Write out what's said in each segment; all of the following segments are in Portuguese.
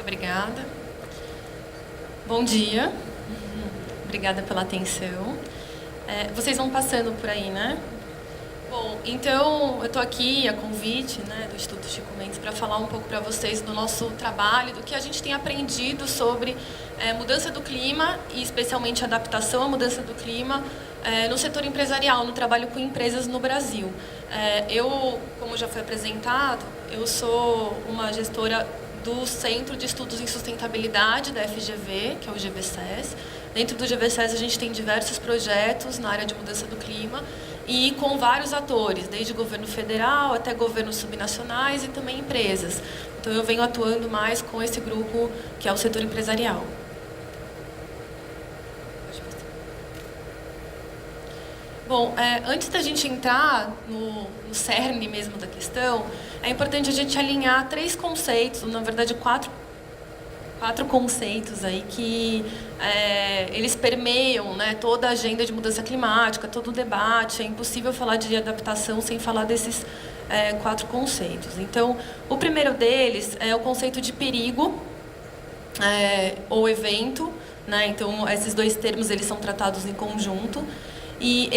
obrigada. Bom dia. Obrigada pela atenção. Vocês vão passando por aí, né? Bom, então eu estou aqui a convite, né, do Instituto Chico Mendes para falar um pouco para vocês do nosso trabalho, do que a gente tem aprendido sobre mudança do clima e especialmente adaptação à mudança do clima no setor empresarial, no trabalho com empresas no Brasil. Eu, como já foi apresentado, eu sou uma gestora do Centro de Estudos em Sustentabilidade da FGV, que é o GVSES. Dentro do GVSES a gente tem diversos projetos na área de mudança do clima e com vários atores, desde governo federal até governos subnacionais e também empresas. Então eu venho atuando mais com esse grupo que é o setor empresarial. Bom, antes da gente entrar no cerne mesmo da questão, é importante a gente alinhar três conceitos, na verdade quatro conceitos aí que eles permeiam, né, toda a agenda de mudança climática, todo o debate. É impossível falar de adaptação sem falar desses quatro conceitos. Então, o primeiro deles é o conceito de perigo ou evento, né? Então, esses dois termos eles são tratados em conjunto. E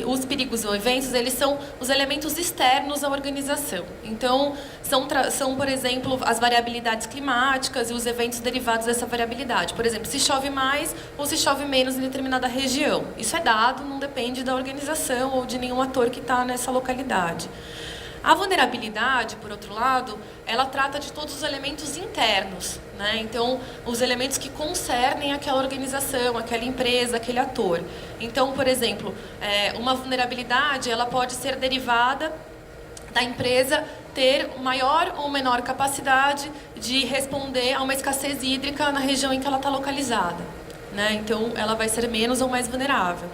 os perigos ou eventos, eles são os elementos externos à organização. Então, são, por exemplo, as variabilidades climáticas e os eventos derivados dessa variabilidade. Por exemplo, se chove mais ou se chove menos em determinada região. Isso é dado, não depende da organização ou de nenhum ator que está nessa localidade. A vulnerabilidade, por outro lado, ela trata de todos os elementos internos, né? Então, os elementos que concernem aquela organização, aquela empresa, aquele ator. Então, por exemplo, uma vulnerabilidade ela pode ser derivada da empresa ter maior ou menor capacidade de responder a uma escassez hídrica na região em que ela está localizada, né? Então, ela vai ser menos ou mais vulnerável.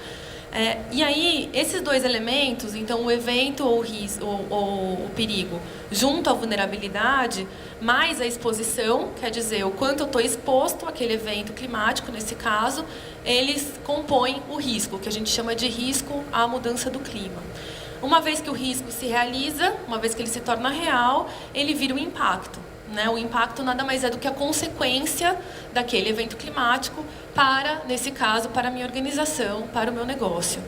E aí, esses dois elementos, então o evento ou o perigo, junto à vulnerabilidade, mais a exposição, quer dizer, o quanto eu estou exposto àquele evento climático, nesse caso, eles compõem o risco, que a gente chama de risco à mudança do clima. Uma vez que o risco se realiza, uma vez que ele se torna real, ele vira um impacto. Né? O impacto nada mais é do que a consequência daquele evento climático para, nesse caso, para a minha organização, para o meu negócio.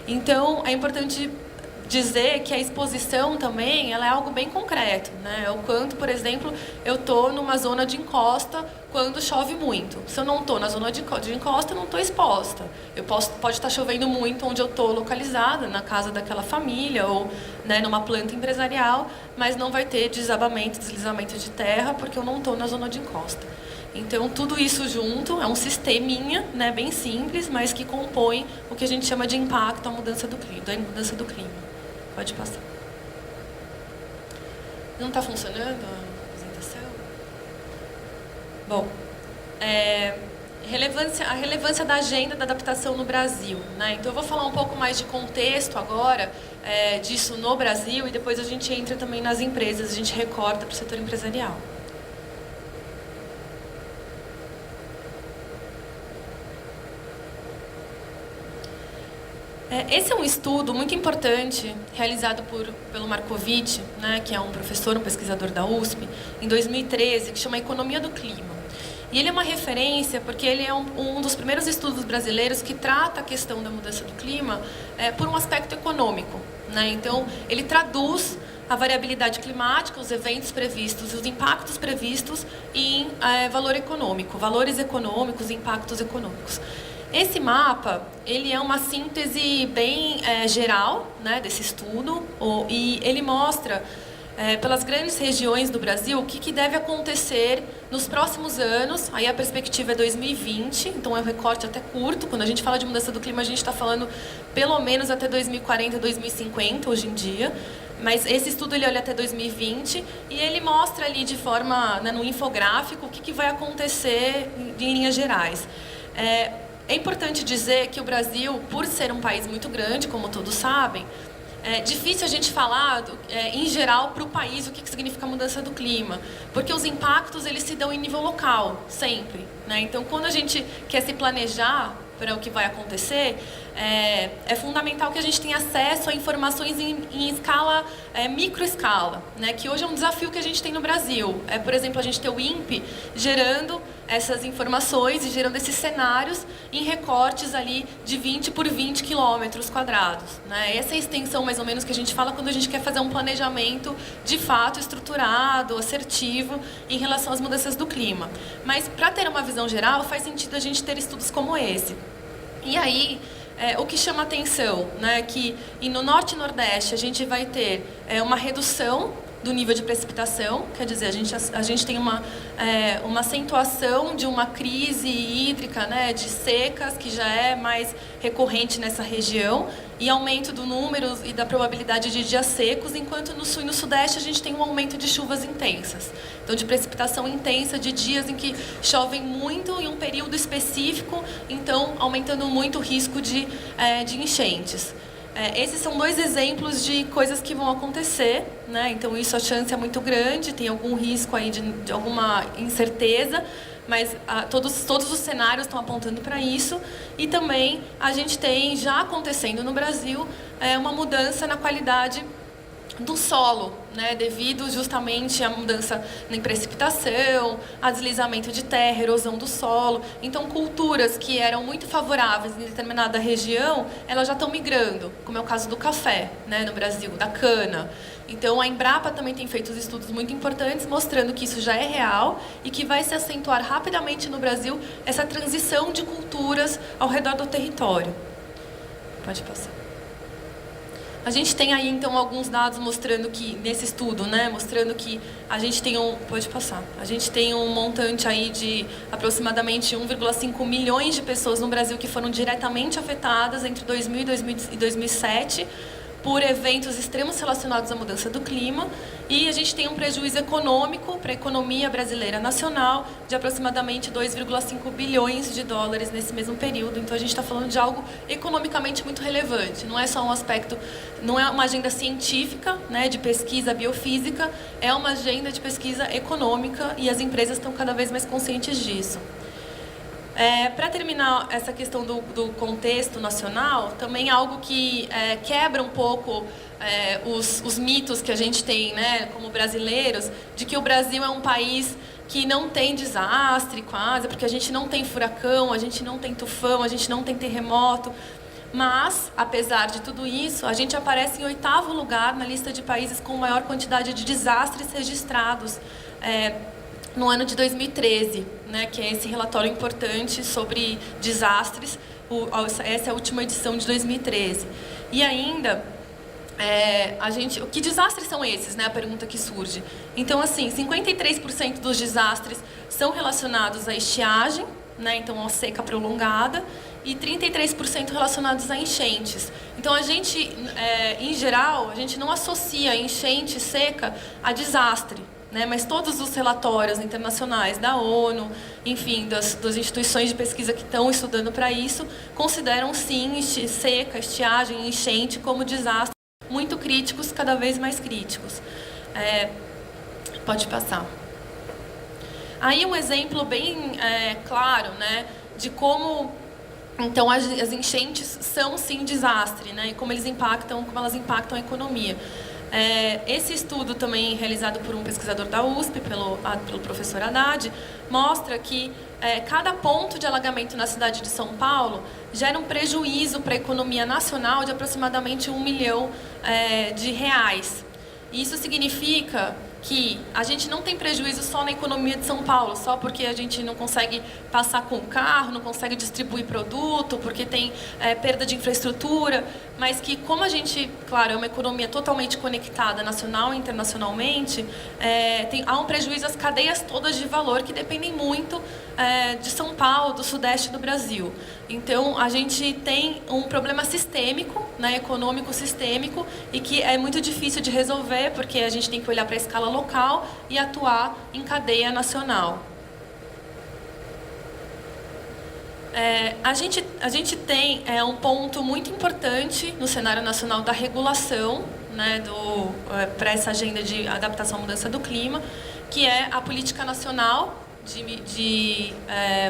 Então, é importante dizer que a exposição também ela é algo bem concreto, né? É o quanto, por exemplo, eu estou numa zona de encosta quando chove muito. Se eu não estou na zona de encosta, eu não estou exposta. Pode estar chovendo muito onde eu estou localizada, na casa daquela família ou, né, numa planta empresarial, mas não vai ter desabamento, deslizamento de terra, porque eu não estou na zona de encosta. Então, tudo isso junto é um sisteminha, né, bem simples, mas que compõe o que a gente chama de impacto à mudança do clima, da mudança do clima. Pode passar. Não está funcionando a apresentação? Bom, a relevância da agenda da adaptação no Brasil, né? Então, eu vou falar um pouco mais de contexto agora disso no Brasil e depois a gente entra também nas empresas, a gente recorta para o setor empresarial. Esse é um estudo muito importante realizado pelo Marcovitch, né, que é um professor, um pesquisador da USP, em 2013, que chama Economia do Clima. E ele é uma referência porque ele é um dos primeiros estudos brasileiros que trata a questão da mudança do clima por um aspecto econômico, né? Então, ele traduz a variabilidade climática, os eventos previstos e os impactos previstos em valor econômico, valores econômicos e impactos econômicos. Esse mapa, ele é uma síntese bem geral, né, desse estudo, e ele mostra, pelas grandes regiões do Brasil, o que deve acontecer nos próximos anos. Aí a perspectiva é 2020, então é um recorte até curto. Quando a gente fala de mudança do clima, a gente está falando pelo menos até 2040, 2050, hoje em dia. Mas esse estudo ele olha até 2020 e ele mostra ali de forma, né, no infográfico, o que vai acontecer em linhas gerais. É importante dizer que o Brasil, por ser um país muito grande, como todos sabem, é difícil a gente falar, em geral, para o país o que significa a mudança do clima, porque os impactos eles se dão em nível local, sempre, né? Então, quando a gente quer se planejar para o que vai acontecer, é fundamental que a gente tenha acesso a informações em escala, microescala, né? Que hoje é um desafio que a gente tem no Brasil. Por exemplo, a gente ter o INPE gerando essas informações e gerando esses cenários em recortes ali de 20 por 20 quilômetros quadrados, né? Essa é a extensão, mais ou menos, que a gente fala quando a gente quer fazer um planejamento de fato estruturado, assertivo, em relação às mudanças do clima. Mas, para ter uma visão geral, faz sentido a gente ter estudos como esse. E aí, o que chama atenção, né, que no Norte e Nordeste a gente vai ter uma redução do nível de precipitação, quer dizer, a gente tem uma acentuação de uma crise hídrica, né, de secas, que já é mais recorrente nessa região, e aumento do número e da probabilidade de dias secos, enquanto no Sul e no Sudeste a gente tem um aumento de chuvas intensas. Então, de precipitação intensa, de dias em que chovem muito em um período específico, então aumentando muito o risco de enchentes. Esses são dois exemplos de coisas que vão acontecer, né? Então, isso, a chance é muito grande, tem algum risco aí de alguma incerteza, mas todos os cenários estão apontando para isso. E também a gente tem, já acontecendo no Brasil, uma mudança na qualidade do solo, né, devido justamente à mudança em precipitação, a deslizamento de terra, erosão do solo. Então, culturas que eram muito favoráveis em determinada região, elas já estão migrando, como é o caso do café, né, no Brasil, da cana. Então, a Embrapa também tem feito estudos muito importantes, mostrando que isso já é real e que vai se acentuar rapidamente no Brasil essa transição de culturas ao redor do território. Pode passar. A gente tem aí, então, alguns dados mostrando que, nesse estudo, né, mostrando que a gente tem pode passar. A gente tem um montante aí de aproximadamente 1,5 milhões de pessoas no Brasil que foram diretamente afetadas entre 2000 e 2007 por eventos extremos relacionados à mudança do clima, e a gente tem um prejuízo econômico para a economia brasileira nacional de aproximadamente 2,5 bilhões de dólares nesse mesmo período. Então, a gente está falando de algo economicamente muito relevante. Não é só um aspecto, não é uma agenda científica, né, de pesquisa biofísica, é uma agenda de pesquisa econômica, e as empresas estão cada vez mais conscientes disso. Para terminar essa questão do contexto nacional, também algo que quebra um pouco os mitos que a gente tem, né, como brasileiros, de que o Brasil é um país que não tem desastre quase, porque a gente não tem furacão, a gente não tem tufão, a gente não tem terremoto. Mas, apesar de tudo isso, a gente aparece em 8º lugar na lista de países com maior quantidade de desastres registrados no ano de 2013, né, que é esse relatório importante sobre desastres. Essa é a última edição de 2013. E ainda, que desastres são esses, né, a pergunta que surge. Então, assim, 53% dos desastres são relacionados à estiagem, né, então a seca prolongada, e 33% relacionados a enchentes. Então, a gente, em geral, a gente não associa enchente, seca, a desastre, né? Mas todos os relatórios internacionais da ONU, enfim, das instituições de pesquisa que estão estudando para isso, consideram, sim, seca, estiagem, enchente como desastres muito críticos, cada vez mais críticos. Pode passar. Aí um exemplo bem claro, né, de como então as enchentes são, sim, desastre, né, e como elas impactam a economia. Esse estudo, também realizado por um pesquisador da USP, pelo professor Haddad, mostra que cada ponto de alagamento na cidade de São Paulo gera um prejuízo para a economia nacional de aproximadamente R$1 milhão de reais. Isso significa que a gente não tem prejuízo só na economia de São Paulo, só porque a gente não consegue passar com o carro, não consegue distribuir produto, porque tem perda de infraestrutura, mas que, como a gente, claro, é uma economia totalmente conectada nacional e internacionalmente, há um prejuízo às cadeias todas de valor que dependem muito de São Paulo, do Sudeste do Brasil. Então, a gente tem um problema sistêmico, né, econômico sistêmico, e que é muito difícil de resolver, porque a gente tem que olhar para a escala local e atuar em cadeia nacional. A gente tem um ponto muito importante no cenário nacional da regulação, né, para essa agenda de adaptação à mudança do clima, que é a Política Nacional de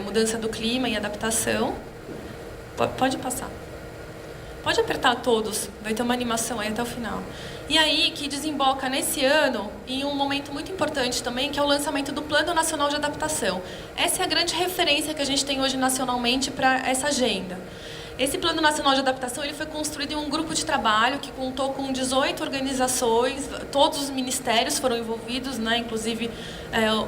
Mudança do Clima e Adaptação. Pode passar. Pode apertar todos, vai ter uma animação aí até o final. E aí que desemboca nesse ano em um momento muito importante também, que é o lançamento do Plano Nacional de Adaptação. Essa é a grande referência que a gente tem hoje nacionalmente para essa agenda. Esse Plano Nacional de Adaptação ele foi construído em um grupo de trabalho que contou com 18 organizações, todos os ministérios foram envolvidos, né, inclusive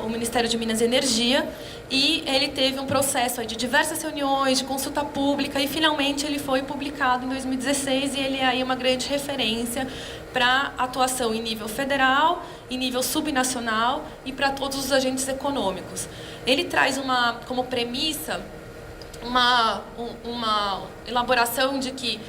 o Ministério de Minas e Energia, e ele teve um processo aí de diversas reuniões, de consulta pública, e finalmente ele foi publicado em 2016, e ele é aí uma grande referência para atuação em nível federal, em nível subnacional e para todos os agentes econômicos. Ele traz como premissa uma elaboração de que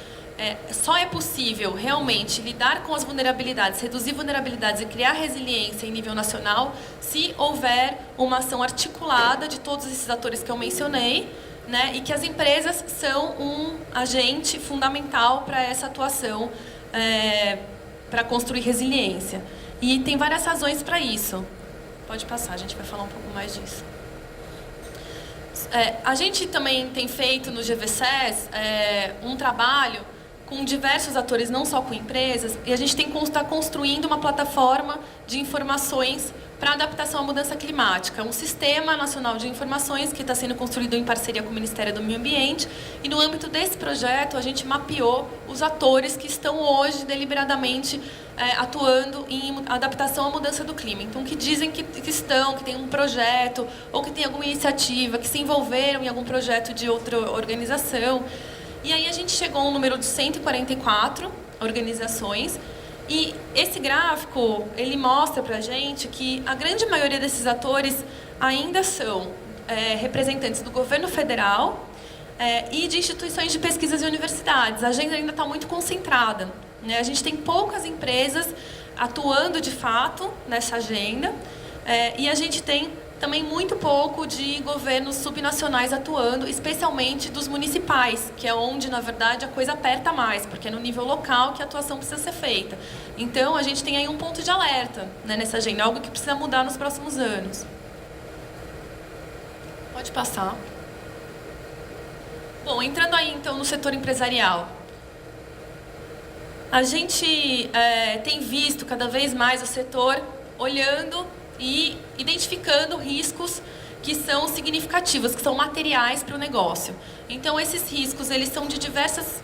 só é possível realmente lidar com as vulnerabilidades, reduzir vulnerabilidades e criar resiliência em nível nacional se houver uma ação articulada de todos esses atores que eu mencionei, né, e que as empresas são um agente fundamental para essa atuação, para construir resiliência. E tem várias razões para isso. Pode passar, a gente vai falar um pouco mais disso. A gente também tem feito no GVSES um trabalho com diversos atores, não só com empresas, e a gente está construindo uma plataforma de informações para adaptação à mudança climática, um sistema nacional de informações que está sendo construído em parceria com o Ministério do Meio Ambiente, e no âmbito desse projeto a gente mapeou os atores que estão hoje deliberadamente atuando em adaptação à mudança do clima. Então, que dizem que estão, que tem um projeto, ou que tem alguma iniciativa, que se envolveram em algum projeto de outra organização. E aí a gente chegou a um número de 144 organizações, e esse gráfico, ele mostra para a gente que a grande maioria desses atores ainda são representantes do governo federal e de instituições de pesquisas e universidades. A agenda ainda está muito concentrada, né? A gente tem poucas empresas atuando de fato nessa agenda, e a gente tem também muito pouco de governos subnacionais atuando, especialmente dos municipais, que é onde, na verdade, a coisa aperta mais, porque é no nível local que a atuação precisa ser feita. Então, a gente tem aí um ponto de alerta, né, nessa agenda, algo que precisa mudar nos próximos anos. Pode passar. Bom, entrando aí, então, no setor empresarial. A gente tem visto cada vez mais o setor olhando e identificando riscos que são significativos, que são materiais para o negócio. Então, esses riscos eles são de diversas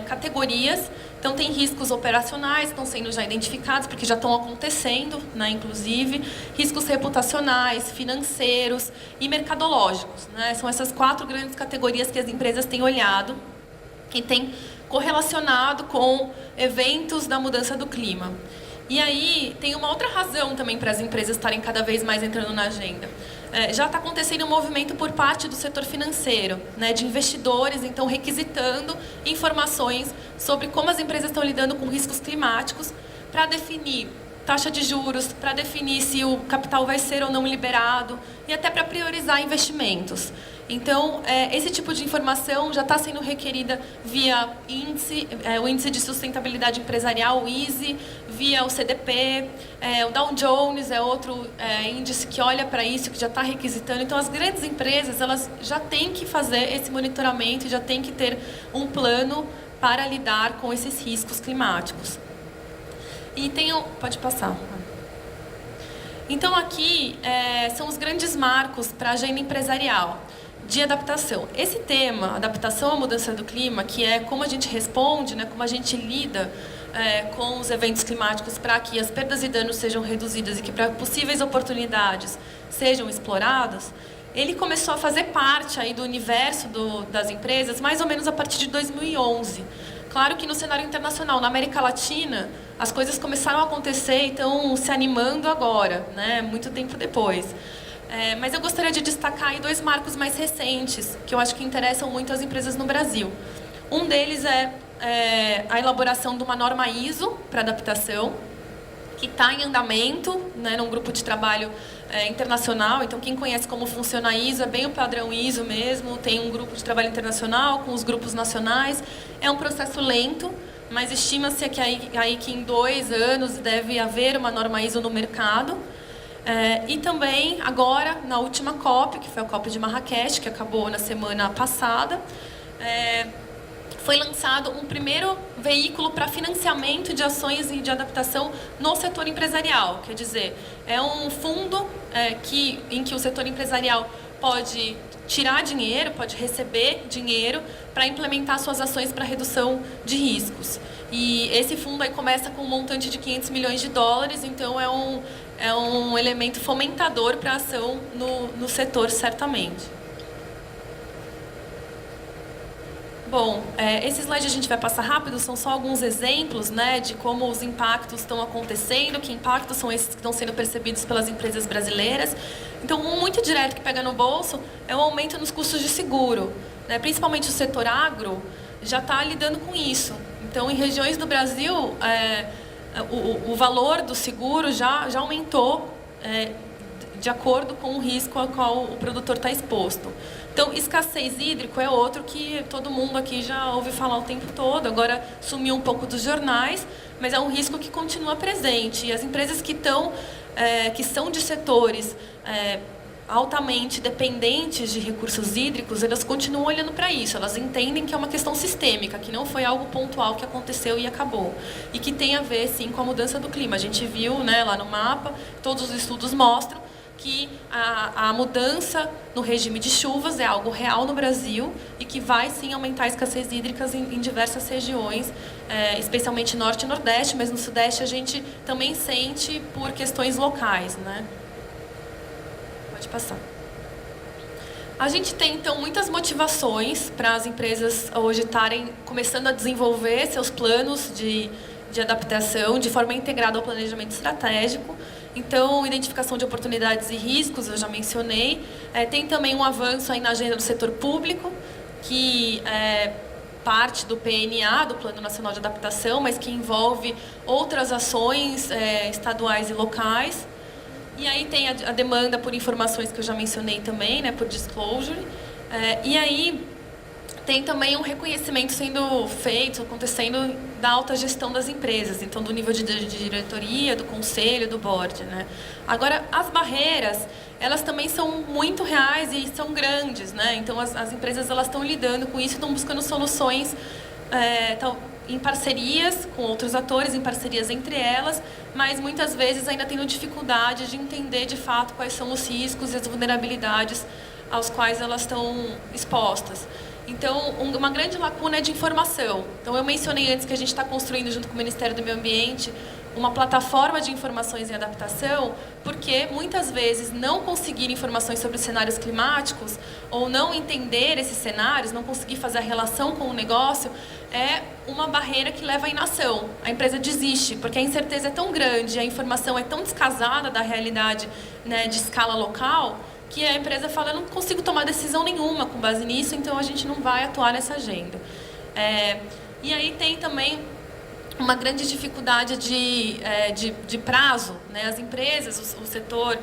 categorias. Então, tem riscos operacionais que estão sendo já identificados, porque já estão acontecendo, né, inclusive. Riscos reputacionais, financeiros e mercadológicos, né? São essas 4 grandes categorias que as empresas têm olhado e têm correlacionado com eventos da mudança do clima. E aí, tem uma outra razão também para as empresas estarem cada vez mais entrando na agenda. Já está acontecendo um movimento por parte do setor financeiro, né, de investidores, então, requisitando informações sobre como as empresas estão lidando com riscos climáticos para definir taxa de juros, para definir se o capital vai ser ou não liberado e até para priorizar investimentos. Então, esse tipo de informação já está sendo requerida via índice, o Índice de Sustentabilidade Empresarial, o ISE, via o CDP, o Dow Jones é outro índice que olha para isso, que já está requisitando. Então, as grandes empresas elas já têm que fazer esse monitoramento, já têm que ter um plano para lidar com esses riscos climáticos. E tem pode passar. Então, aqui são os grandes marcos para a agenda empresarial de adaptação. Esse tema, adaptação à mudança do clima, que é como a gente responde, né, como a gente lida com os eventos climáticos para que as perdas e danos sejam reduzidas e que para possíveis oportunidades sejam exploradas, ele começou a fazer parte aí do universo das empresas mais ou menos a partir de 2011. Claro que no cenário internacional, na América Latina, as coisas começaram a acontecer e estão se animando agora, né, muito tempo depois. Mas eu gostaria de destacar aí 2 marcos mais recentes, que eu acho que interessam muito as empresas no Brasil. Um deles é a elaboração de uma norma ISO para adaptação, que está em andamento, né, num grupo de trabalho internacional. Então, quem conhece como funciona a ISO, é bem o padrão ISO mesmo, tem um grupo de trabalho internacional com os grupos nacionais. É um processo lento, mas estima-se que em 2 anos deve haver uma norma ISO no mercado. E também, agora, na última COP, que foi a COP de Marrakech, que acabou na semana passada, foi lançado um primeiro veículo para financiamento de ações de adaptação no setor empresarial. Quer dizer, é um fundo em que o setor empresarial pode tirar dinheiro, pode receber dinheiro para implementar suas ações para redução de riscos. E esse fundo aí começa com um montante de 500 milhões de dólares, então é um elemento fomentador para a ação no setor, certamente. Bom, esse slide a gente vai passar rápido, são só alguns exemplos, né, de como os impactos estão acontecendo, que impactos são esses que estão sendo percebidos pelas empresas brasileiras. Então, um muito direto que pega no bolso é o aumento nos custos de seguro, né, principalmente o setor agro já está lidando com isso. Então, em regiões do Brasil, o valor do seguro já aumentou de acordo com o risco ao qual o produtor está exposto. Então, escassez hídrica é outro que todo mundo aqui já ouve falar o tempo todo, agora sumiu um pouco dos jornais, mas é um risco que continua presente. E as empresas que são de setores altamente dependentes de recursos hídricos, elas continuam olhando para isso, elas entendem que é uma questão sistêmica, que não foi algo pontual que aconteceu e acabou. E que tem a ver, sim, com a mudança do clima. A gente viu, né, lá no mapa, todos os estudos mostram que a mudança no regime de chuvas é algo real no Brasil e que vai, sim, aumentar a escassez hídrica em diversas regiões, especialmente Norte e Nordeste, mas no Sudeste a gente também sente por questões locais, né? Pode passar. A gente tem, então, muitas motivações para as empresas hoje estarem começando a desenvolver seus planos de adaptação de forma integrada ao planejamento estratégico. Então, identificação de oportunidades e riscos, eu já mencionei. Tem também um avanço aí na agenda do setor público, que é parte do PNA, do Plano Nacional de Adaptação, mas que envolve outras ações estaduais e locais. E aí tem a demanda por informações que eu já mencionei também, né, por disclosure. E aí tem também um reconhecimento sendo feito, acontecendo da alta gestão das empresas, então do nível de diretoria, do conselho, do board, né? Agora, as barreiras, elas também são muito reais e são grandes, né? Então, as empresas elas estão lidando com isso, estão buscando soluções em parcerias com outros atores, em parcerias entre elas, mas muitas vezes ainda tendo dificuldade de entender de fato quais são os riscos e as vulnerabilidades aos quais elas estão expostas. Então, uma grande lacuna é de informação. Então, eu mencionei antes que a gente está construindo, junto com o Ministério do Meio Ambiente, uma plataforma de informações em adaptação, porque muitas vezes não conseguir informações sobre cenários climáticos ou não entender esses cenários, não conseguir fazer a relação com o negócio, é uma barreira que leva à inação. A empresa desiste, porque a incerteza é tão grande, a informação é tão descasada da realidade, né, de escala local, que a empresa fala, eu não consigo tomar decisão nenhuma com base nisso, então a gente não vai atuar nessa agenda. E aí tem também uma grande dificuldade de prazo, né? As empresas, o setor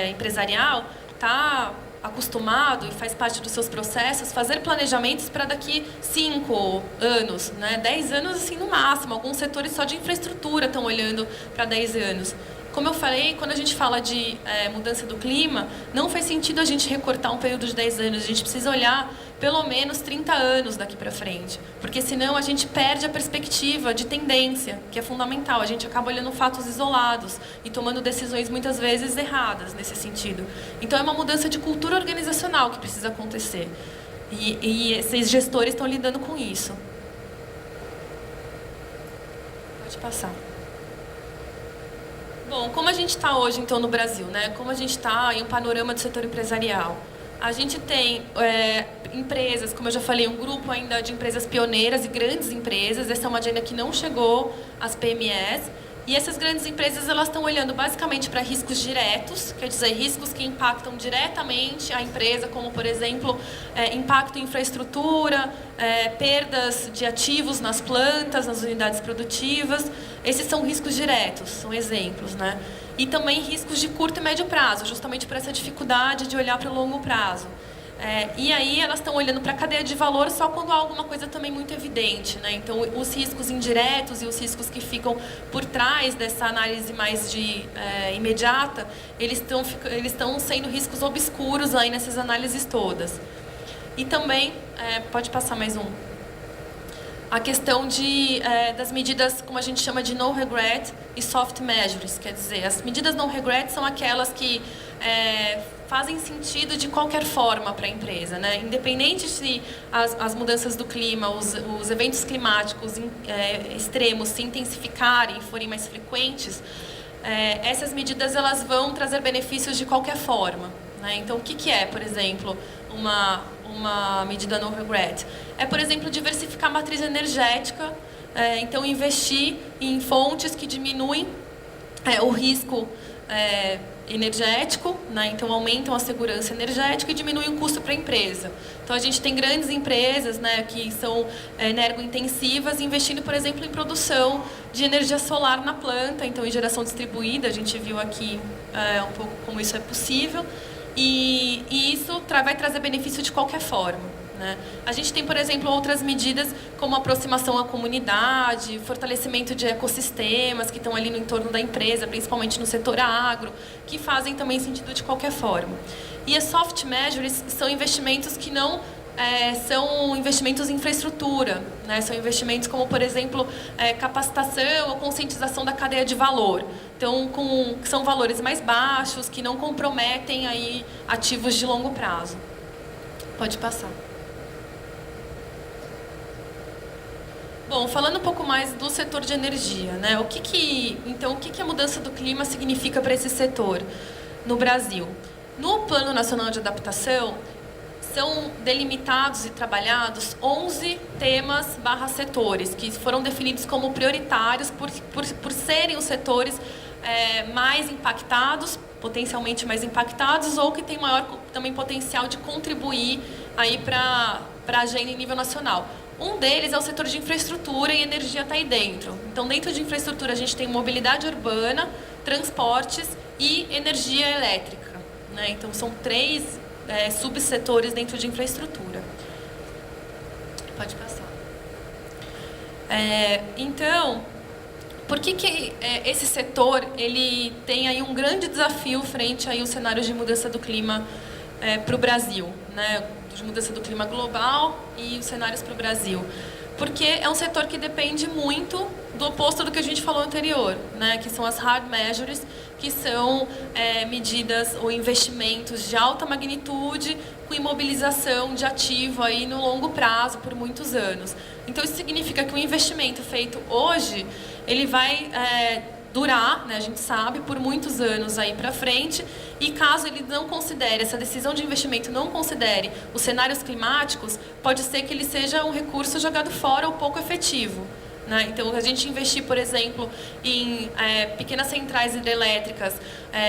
empresarial está acostumado e faz parte dos seus processos fazer planejamentos para daqui 5 anos, né? 10 anos assim no máximo. Alguns setores só de infraestrutura estão olhando para 10 anos. Como eu falei, quando a gente fala de mudança do clima, não faz sentido a gente recortar um período de 10 anos. A gente precisa olhar pelo menos 30 anos daqui para frente. Porque senão a gente perde a perspectiva de tendência, que é fundamental. A gente acaba olhando fatos isolados e tomando decisões muitas vezes erradas nesse sentido. Então é uma mudança de cultura organizacional que precisa acontecer. E esses gestores estão lidando com isso. Pode passar. Bom, como a gente está hoje, então, no Brasil, né? Como a gente está em um panorama do setor empresarial? A gente tem empresas, como eu já falei, um grupo ainda de empresas pioneiras e grandes empresas. Essa é uma agenda que não chegou às PMEs. E essas grandes empresas elas estão olhando basicamente para riscos diretos, quer dizer, riscos que impactam diretamente a empresa, como, por exemplo, impacto em infraestrutura, perdas de ativos nas plantas, nas unidades produtivas. Esses são riscos diretos, são exemplos, né? E também riscos de curto e médio prazo, justamente por essa dificuldade de olhar para o longo prazo. E aí elas estão olhando para a cadeia de valor só quando há alguma coisa também muito evidente, né? Então, os riscos indiretos e os riscos que ficam por trás dessa análise mais imediata, eles estão sendo riscos obscuros aí nessas análises todas. E também, pode passar mais um. a questão das medidas, como a gente chama de no regret e soft measures, quer dizer, as medidas no regret são aquelas que fazem sentido de qualquer forma para a empresa, né? Independente se as mudanças do clima, os eventos climáticos extremos se intensificarem e forem mais frequentes, essas medidas elas vão trazer benefícios de qualquer forma, né? Então, o que é, por exemplo, uma medida no regret? É, por exemplo, diversificar a matriz energética, então investir em fontes que diminuem o risco energético, né? Então aumentam a segurança energética e diminuem o custo para a empresa. Então a gente tem grandes empresas, né, que são energointensivas, investindo, por exemplo, em produção de energia solar na planta, então em geração distribuída, a gente viu aqui um pouco como isso é possível, e isso vai trazer benefício de qualquer forma, né? A gente tem, por exemplo, outras medidas como aproximação à comunidade, fortalecimento de ecossistemas que estão ali no entorno da empresa, principalmente no setor agro, que fazem também sentido de qualquer forma. E as soft measures são investimentos que não são investimentos em infraestrutura, né? São investimentos como, por exemplo, capacitação ou conscientização da cadeia de valor. Então, que são valores mais baixos, que não comprometem aí ativos de longo prazo. Pode passar. Bom, falando um pouco mais do setor de energia, né? Então, o que a mudança do clima significa para esse setor no Brasil? No Plano Nacional de Adaptação, são delimitados e trabalhados 11 temas/setores, que foram definidos como prioritários por serem os setores mais impactados, potencialmente mais impactados, ou que têm maior também potencial de contribuir aí para a agenda em nível nacional. Um deles é o setor de infraestrutura e energia está aí dentro. Então, dentro de infraestrutura, a gente tem mobilidade urbana, transportes e energia elétrica, né? Então, são 3 subsetores dentro de infraestrutura. Pode passar. Então, por que esse setor ele tem aí um grande desafio frente aí aos cenários de mudança do clima para o Brasil, né? De mudança do clima global e os cenários para o Brasil? Porque é um setor que depende muito do oposto do que a gente falou anterior, né? Que são as hard measures, que são medidas ou investimentos de alta magnitude com imobilização de ativo aí no longo prazo por muitos anos. Então isso significa que o investimento feito hoje ele vai durar, né, a gente sabe, por muitos anos aí para frente, e caso ele não considere, essa decisão de investimento não considere os cenários climáticos, pode ser que ele seja um recurso jogado fora ou pouco efetivo, né? Então, a gente investir, por exemplo, em pequenas centrais hidrelétricas,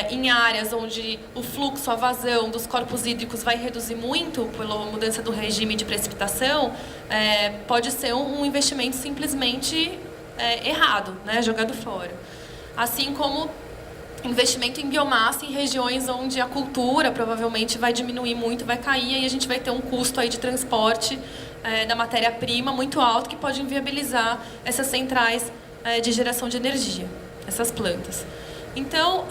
em áreas onde o fluxo, a vazão dos corpos hídricos vai reduzir muito pela mudança do regime de precipitação, pode ser um investimento simplesmente errado, né, jogado fora. Assim como investimento em biomassa em regiões onde a cultura provavelmente vai diminuir muito, vai cair, e a gente vai ter um custo aí de transporte da matéria-prima muito alto que pode inviabilizar essas centrais de geração de energia, essas plantas. Então,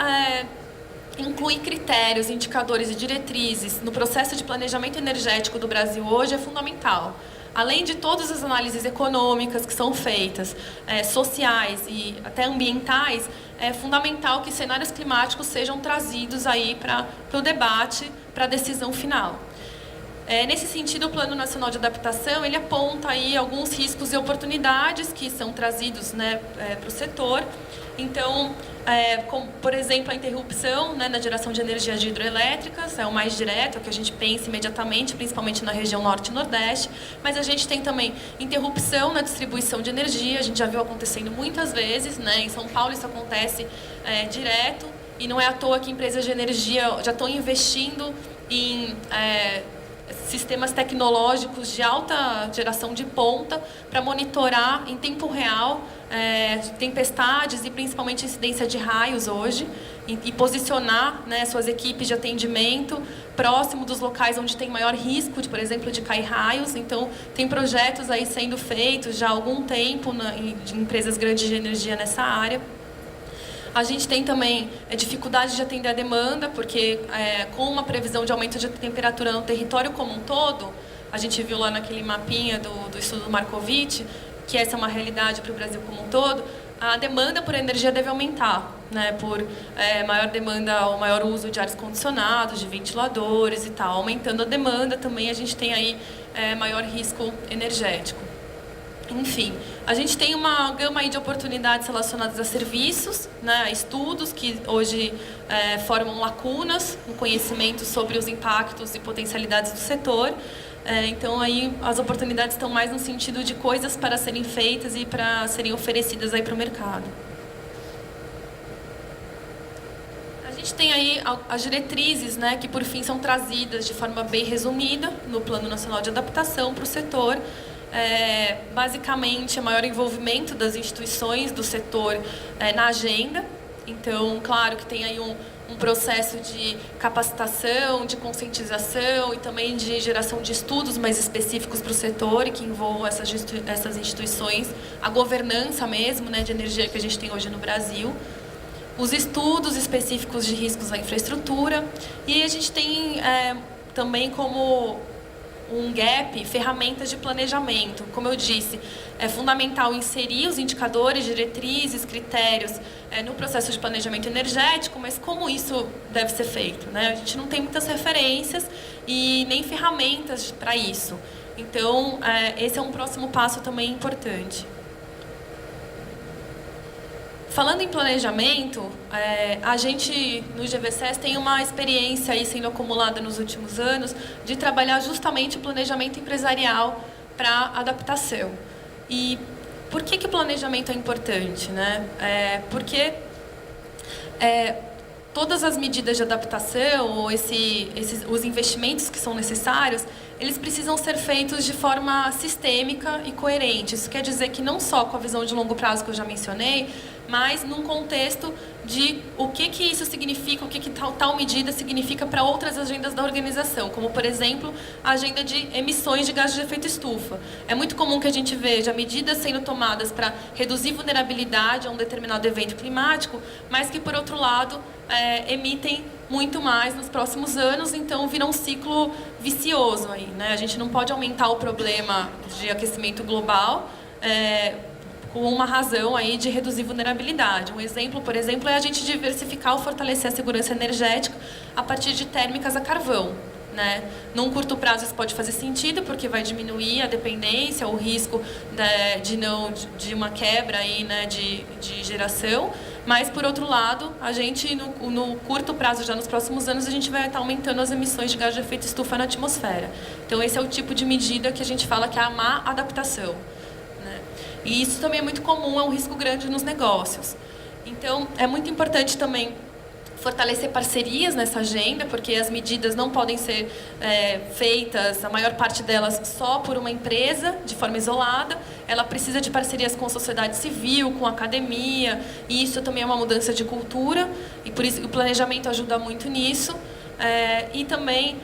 incluir critérios, indicadores e diretrizes no processo de planejamento energético do Brasil hoje é fundamental. Além de todas as análises econômicas que são feitas, sociais e até ambientais, é fundamental que cenários climáticos sejam trazidos aí para o debate, para a decisão final. Nesse sentido, o Plano Nacional de Adaptação ele aponta aí alguns riscos e oportunidades que são trazidos, né, para o setor. Então, como, por exemplo, a interrupção, né, na geração de energias hidroelétricas, é o mais direto, é o que a gente pensa imediatamente, principalmente na região norte e nordeste, mas a gente tem também interrupção na distribuição de energia, a gente já viu acontecendo muitas vezes, né, em São Paulo isso acontece direto, e não é à toa que empresas de energia já estão investindo em sistemas tecnológicos de alta geração de ponta para monitorar em tempo real tempestades e principalmente incidência de raios hoje e posicionar, né, suas equipes de atendimento próximo dos locais onde tem maior risco, por exemplo, de cair raios. Então, tem projetos aí sendo feitos já há algum tempo de empresas grandes de energia nessa área. A gente tem também dificuldade de atender a demanda, porque com uma previsão de aumento de temperatura no território como um todo, a gente viu lá naquele mapinha do estudo do Markovitch, que essa é uma realidade para o Brasil como um todo, a demanda por energia deve aumentar, né, por maior demanda ou maior uso de ares condicionados, de ventiladores e tal. Aumentando a demanda também a gente tem aí maior risco energético. Enfim, a gente tem uma gama aí de oportunidades relacionadas a serviços, né, a estudos que hoje formam lacunas no conhecimento sobre os impactos e potencialidades do setor. Então, aí as oportunidades estão mais no sentido de coisas para serem feitas e para serem oferecidas aí para o mercado. A gente tem aí as diretrizes, né, que por fim são trazidas de forma bem resumida no Plano Nacional de Adaptação para o setor. Basicamente, maior envolvimento das instituições do setor na agenda. Então, claro que tem aí um processo de capacitação, de conscientização e também de geração de estudos mais específicos para o setor e que envolvam essas instituições, a governança mesmo, né, de energia que a gente tem hoje no Brasil, os estudos específicos de riscos à infraestrutura, e a gente tem também como um gap, ferramentas de planejamento. Como eu disse, é fundamental inserir os indicadores, diretrizes, critérios no processo de planejamento energético, mas como isso deve ser feito, né? A gente não tem muitas referências e nem ferramentas para isso. Então, esse é um próximo passo também importante. Falando em planejamento, a gente, no GVSES, tem uma experiência aí sendo acumulada nos últimos anos de trabalhar justamente o planejamento empresarial para adaptação. E por que o planejamento é importante, né? Porque todas as medidas de adaptação, ou os investimentos que são necessários, eles precisam ser feitos de forma sistêmica e coerente. Isso quer dizer que não só com a visão de longo prazo que eu já mencionei, mas num contexto de o que isso significa, o que tal medida significa para outras agendas da organização, como, por exemplo, a agenda de emissões de gases de efeito estufa. É muito comum que a gente veja medidas sendo tomadas para reduzir vulnerabilidade a um determinado evento climático, mas que, por outro lado, emitem muito mais nos próximos anos, então vira um ciclo vicioso aí, né? A gente não pode aumentar o problema de aquecimento global com uma razão aí de reduzir vulnerabilidade. Um exemplo, por exemplo, é a gente diversificar ou fortalecer a segurança energética a partir de térmicas a carvão, né? Num curto prazo isso pode fazer sentido, porque vai diminuir a dependência, o risco de uma quebra aí, né, de geração. Mas, por outro lado, a gente, no curto prazo, já nos próximos anos, a gente vai estar aumentando as emissões de gás de efeito estufa na atmosfera. Então, esse é o tipo de medida que a gente fala que é a má adaptação, né? E isso também é muito comum, é um risco grande nos negócios. Então, é muito importante também fortalecer parcerias nessa agenda, porque as medidas não podem ser feitas, a maior parte delas, só por uma empresa, de forma isolada. Ela precisa de parcerias com a sociedade civil, com a academia, e isso também é uma mudança de cultura, e por isso o planejamento ajuda muito nisso. E também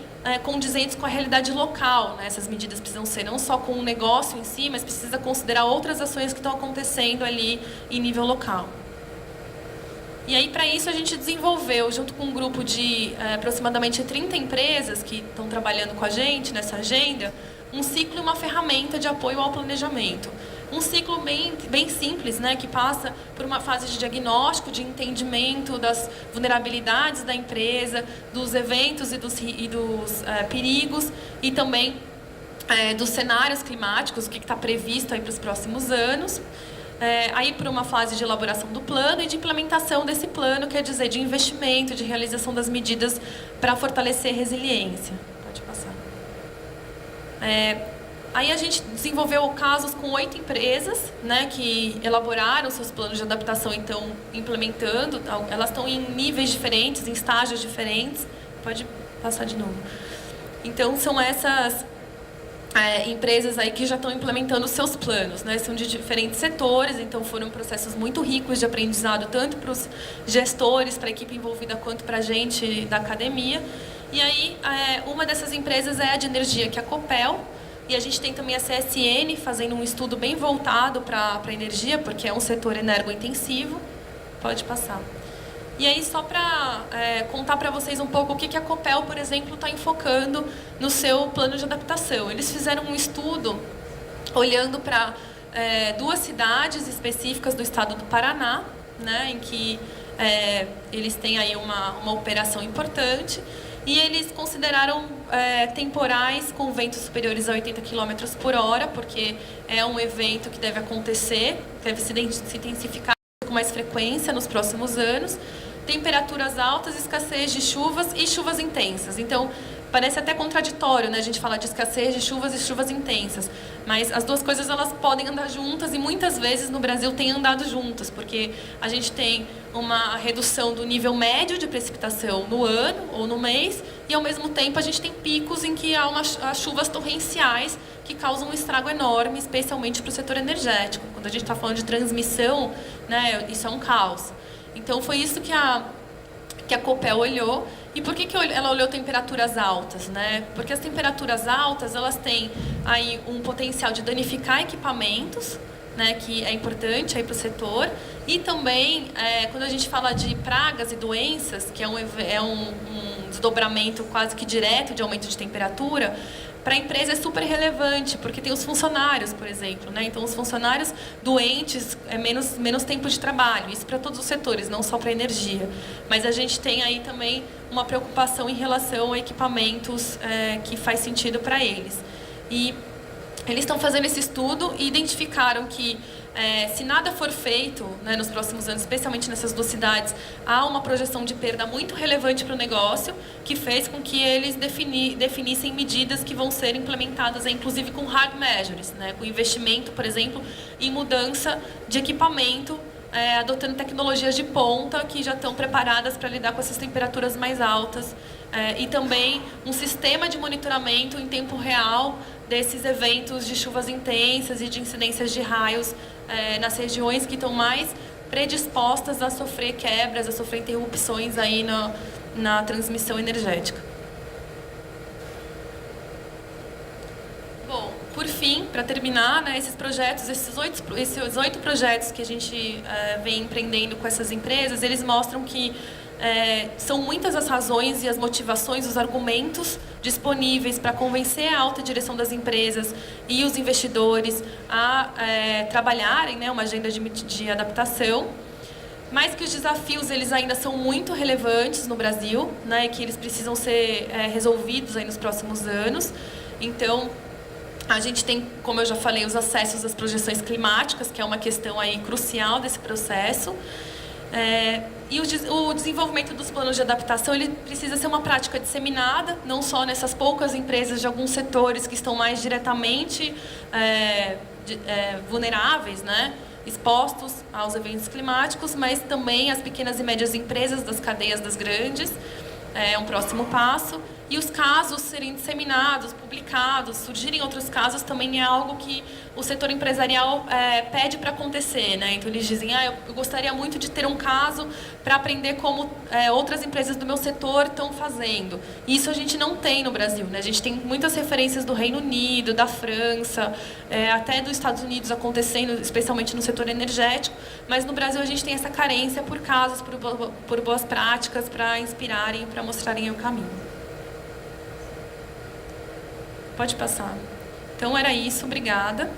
condizentes com a realidade local, né? Essas medidas precisam ser não só com o negócio em si, mas precisa considerar outras ações que estão acontecendo ali em nível local. E aí, para isso, a gente desenvolveu, junto com um grupo de aproximadamente 30 empresas que estão trabalhando com a gente nessa agenda, um ciclo e uma ferramenta de apoio ao planejamento. Um ciclo bem simples, né, que passa por uma fase de diagnóstico, de entendimento das vulnerabilidades da empresa, dos eventos e dos perigos, e também dos cenários climáticos, o que está previsto aí para os próximos anos. Aí por uma fase de elaboração do plano e de implementação desse plano, quer dizer, de investimento, de realização das medidas para fortalecer a resiliência. Pode passar. Aí a gente desenvolveu casos com 8 empresas, né, que elaboraram seus planos de adaptação, então implementando. Elas estão em níveis diferentes, em estágios diferentes. Pode passar de novo. Então são essas empresas aí que já estão implementando os seus planos, né? São de diferentes setores, então foram processos muito ricos de aprendizado, tanto para os gestores, para a equipe envolvida, quanto para a gente da academia. E aí, uma dessas empresas é a de energia, que é a Copel, e a gente tem também a CSN fazendo um estudo bem voltado para a energia, porque é um setor energointensivo. Pode passar. E aí, só para contar para vocês um pouco o que a Copel, por exemplo, está enfocando no seu plano de adaptação. Eles fizeram um estudo olhando para duas cidades específicas do estado do Paraná, né, em que eles têm aí uma operação importante, e eles consideraram temporais com ventos superiores a 80 km por hora, porque é um evento que deve acontecer, deve se intensificar com mais frequência nos próximos anos. Temperaturas altas, escassez de chuvas e chuvas intensas. Então, parece até contraditório, né? A gente falar de escassez de chuvas e chuvas intensas. Mas as duas coisas, elas podem andar juntas, e muitas vezes no Brasil têm andado juntas, porque a gente tem uma redução do nível médio de precipitação no ano ou no mês, e ao mesmo tempo a gente tem picos em que há chuvas torrenciais que causam um estrago enorme, especialmente para o setor energético. Quando a gente está falando de transmissão, né, isso é um caos. Então, foi isso que a Copel olhou. E por que ela olhou temperaturas altas, né? Porque as temperaturas altas, elas têm aí um potencial de danificar equipamentos, né, que é importante aí para o setor. E também, quando a gente fala de pragas e doenças, que é um desdobramento quase que direto de aumento de temperatura, para a empresa é super relevante, porque tem os funcionários, por exemplo, né? Então, os funcionários doentes, menos tempo de trabalho. Isso para todos os setores, não só para a energia. Mas a gente tem aí também uma preocupação em relação a equipamentos que faz sentido para eles. E eles estão fazendo esse estudo e identificaram que, se nada for feito, né, nos próximos anos, especialmente nessas duas cidades, há uma projeção de perda muito relevante para o negócio, que fez com que eles definissem medidas que vão ser implementadas, inclusive com hard measures, né, com investimento, por exemplo, em mudança de equipamento, adotando tecnologias de ponta que já estão preparadas para lidar com essas temperaturas mais altas, e também um sistema de monitoramento em tempo real desses eventos de chuvas intensas e de incidências de raios nas regiões que estão mais predispostas a sofrer quebras, a sofrer interrupções aí na transmissão energética. Bom, por fim, para terminar, né, esses oito projetos que a gente vem empreendendo com essas empresas, eles mostram que são muitas as razões e as motivações, os argumentos disponíveis para convencer a alta direção das empresas e os investidores a trabalharem, né, uma agenda de adaptação, mas que os desafios eles ainda são muito relevantes no Brasil, né, que eles precisam ser resolvidos aí nos próximos anos. Então, a gente tem, como eu já falei, os acessos às projeções climáticas, que é uma questão aí crucial desse processo. E o desenvolvimento dos planos de adaptação ele precisa ser uma prática disseminada, não só nessas poucas empresas de alguns setores que estão mais diretamente vulneráveis, né, expostos aos eventos climáticos, mas também as pequenas e médias empresas das cadeias das grandes. É um próximo passo. E os casos serem disseminados, publicados, surgirem outros casos também é algo que o setor empresarial pede para acontecer, né? Então eles dizem, eu gostaria muito de ter um caso para aprender como outras empresas do meu setor estão fazendo. Isso a gente não tem no Brasil, né? A gente tem muitas referências do Reino Unido, da França, até dos Estados Unidos acontecendo, especialmente no setor energético, mas no Brasil a gente tem essa carência por casos, por boas práticas, para inspirarem, para mostrarem o caminho. Pode passar. Então, era isso. Obrigada.